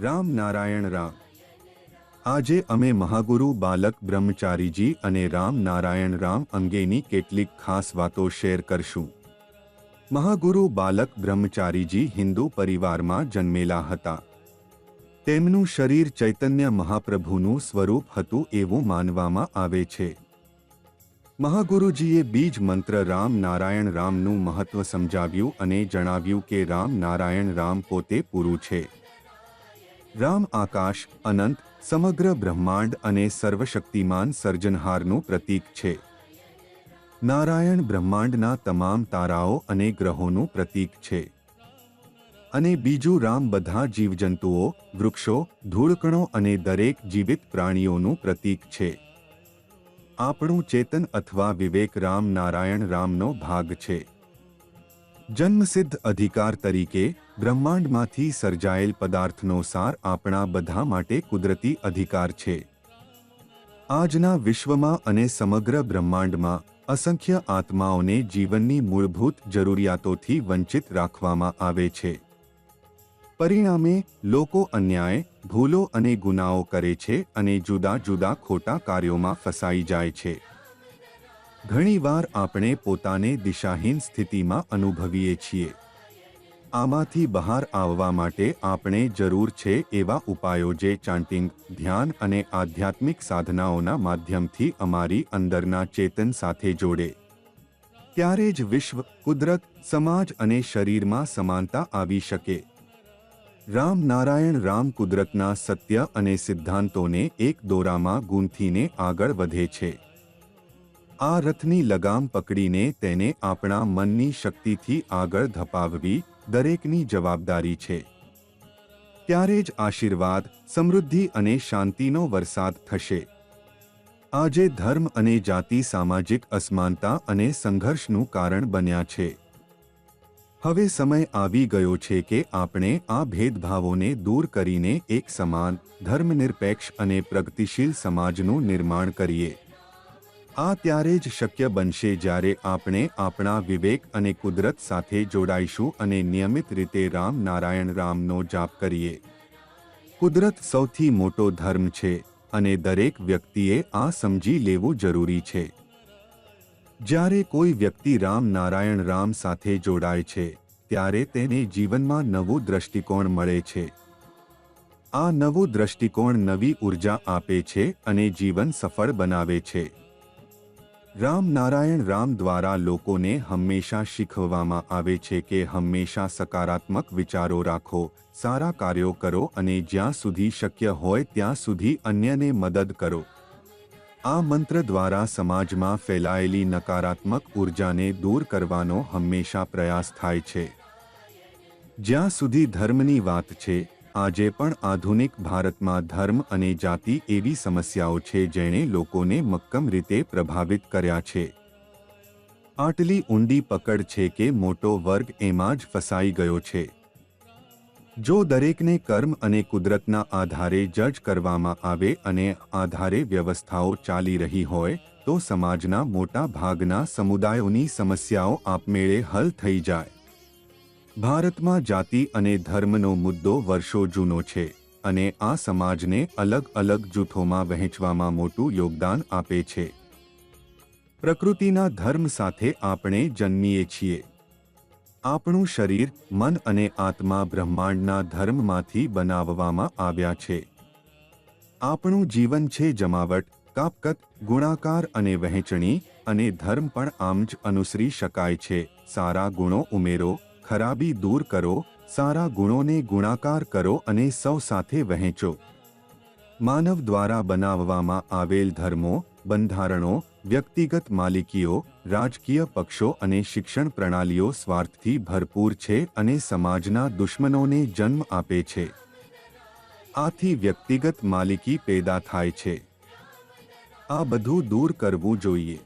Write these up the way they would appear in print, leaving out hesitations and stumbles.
રામ નારાયણ રામ. આજે અમે મહાગુરુ બાલક બ્રહ્મચારીજી અને રામ નારાયણ રામ અંગેની કેટલીક ખાસ વાતો શેર કરશું. મહાગુરુ બાલક બ્રહ્મચારીજી હિન્દુ પરિવારમાં જન્મેલા હતા. તેમનું શરીર ચૈતન્ય મહાપ્રભુનું સ્વરૂપ હતું એવું માનવામાં આવે છે. મહાગુરુજીએ બીજ મંત્ર રામ નારાયણ રામનું મહત્વ સમજાવ્યું અને જણાવ્યું કે રામ નારાયણ રામ પોતે પૂરું છે. રામ આકાશ, અનંત, સમગ્ર બ્રહ્માંડ અને સર્વશક્તિમાન સર્જનહારનું પ્રતીક છે. નારાયણ બ્રહ્માંડના તમામ તારાઓ અને ગ્રહોનું પ્રતીક છે. અને બીજું રામ બધા જીવજંતુઓ, વૃક્ષો, ધૂળકણો અને દરેક જીવિત પ્રાણીઓનું પ્રતીક છે. આપણું ચેતન અથવા વિવેક રામ નારાયણ રામનો ભાગ છે. જન્મસિદ્ધ અધિકાર તરીકે બ્રહ્માંડમાંથી સર્જાયેલ પદાર્થનો સાર આપણા બધા માટે કુદરતી અધિકાર છે. આજના વિશ્વમાં અને સમગ્ર બ્રહ્માંડમાં અસંખ્ય આત્માઓને જીવનની મૂળભૂત જરૂરિયાતોથી વંચિત રાખવામાં આવે છે. પરિણામે લોકો અન્યાય, ભૂલો અને ગુનાઓ કરે છે અને જુદા જુદા ખોટા કાર્યોમાં ફસાઈ જાય છે. ઘણીવાર આપણે પોતાને દિશાહીન સ્થિતિમાં અનુભવીએ છીએ. આમાંથી બહાર આવવા માટે આપણે જરૂર છે એવા ઉપાયો જે ચાન્ટિંગ, ધ્યાન અને આધ્યાત્મિક સાધનાઓના માધ્યમથી અમારી અંદરના ચેતન સાથે જોડે. ત્યારે જ વિશ્વ, કુદરત, સમાજ અને શરીરમાં સમાનતા આવી શકે. રામ નારાયણ રામ કુદરતના સત્ય અને સિદ્ધાંતોને એક દોરામાં ગૂંથીને આગળ વધે છે. આ રથની લગામ પકડીને તેને આપણા મનની શક્તિથી આગળ ધપાવવી દરેકની જવાબદારી છે. ત્યારે જ આશીર્વાદ, સમૃદ્ધિ અને શાંતિનો વરસાદ થશે. આજે ધર્મ અને જાતિ સામાજિક અસમાનતા અને સંઘર્ષનું કારણ બન્યા છે. હવે સમય આવી ગયો છે કે આપણે આ ભેદભાવોને દૂર કરીને એક સમાન, ધર્મનિરપેક્ષ અને પ્રગતિશીલ સમાજનું નિર્માણ કરીએ. આ ત્યારે જ શક્ય બનશે જ્યારે આપણે આપણા વિવેક અને કુદરત સાથે જોડાઈશું અને નિયમિત રીતે રામ નારાયણ રામનો જાપ કરીએ. કુદરત સૌથી મોટો ધર્મ છે અને દરેક વ્યક્તિએ આ સમજી લેવું જરૂરી છે. જ્યારે કોઈ વ્યક્તિ રામ નારાયણ રામ સાથે જોડાય છે ત્યારે તેને જીવનમાં નવું દ્રષ્ટિકોણ મળે છે. આ નવું દ્રષ્ટિકોણ નવી ઉર્જા આપે છે અને જીવન સફળ બનાવે છે. રામ નારાયણ રામ દ્વારા લોકોને હંમેશા શીખવવામાં આવે છે કે હંમેશા સકારાત્મક વિચારો રાખો, સારા કાર્યો કરો અને જ્યાં સુધી શક્ય હોય ત્યાં સુધી અન્યને મદદ કરો. આ મંત્ર દ્વારા સમાજમાં ફેલાયેલી નકારાત્મક ઉર્જાને દૂર કરવાનો હંમેશા પ્રયાસ થાય છે. જ્યાં સુધી ધર્મની વાત છે, આજે પણ આધુનિક ભારતમાં ધર્મ અને જાતિ એવી સમસ્યાઓ છે જેણે લોકોને મક્કમ રીતે પ્રભાવિત કર્યા છે. આટલી ઊંડી પકડ છે કે મોટો વર્ગ એમાં જ ફસાઈ ગયો છે. જો દરેકને કર્મ અને કુદરતના આધારે જજ કરવામાં આવે અને આધારે વ્યવસ્થાઓ ચાલી રહી હોય તો સમાજના મોટા ભાગના સમુદાયોની સમસ્યાઓ આપમેળે હલ થઈ જાય. ભારતમાં જાતિ અને ધર્મનો મુદ્દો વર્ષો જૂનો છે અને આ સમાજને અલગ અલગ જૂથોમાં વહેંચવામાં મોટું યોગદાન આપે છે. પ્રકૃતિના ધર્મ સાથે આપણે જન્મીએ છીએ. આપણું શરીર, મન અને આત્મા બ્રહ્માંડના ધર્મમાંથી બનાવવામાં આવ્યા છે. આપણું જીવન છે જમાવટ, કાપકત, ગુણાકાર અને વહેંચણી અને ધર્મ પણ આમ જ અનુસરી શકાય છે. સારા ગુણો ઉમેરો, ખરાબી દૂર કરો, સારા ગુણોને ગુણાકાર કરો અને સૌ સાથે વહેંચો. માનવ દ્વારા બનાવવામાં આવેલ ધર્મો, બંધારણો, વ્યક્તિગત માલિકીઓ, રાજકીય પક્ષો અને શિક્ષણ પ્રણાલીઓ સ્વાર્થથી ભરપૂર છે અને સમાજના દુશ્મનોને જન્મ આપે છે. આથી વ્યક્તિગત માલિકી પેદા થાય છે. આ બધું દૂર કરવું જોઈએ.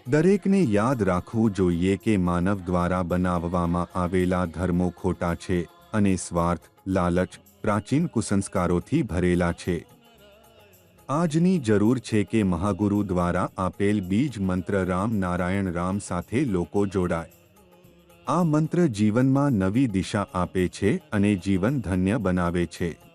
દરેકને યાદ રાખવું જોઈએ કે માનવ દ્વારા બનાવવામાં આવેલા ધર્મો ખોટા છે અને સ્વાર્થ, લાલચ, પ્રાચીન કુસંસ્કારોથી ભરેલા છે. આજની જરૂર છે કે મહાગુરુ દ્વારા આપેલ બીજ મંત્ર રામ નારાયણ રામ સાથે લોકો જોડાય. આ મંત્ર જીવનમાં નવી દિશા આપે છે અને જીવન ધન્ય બનાવે છે.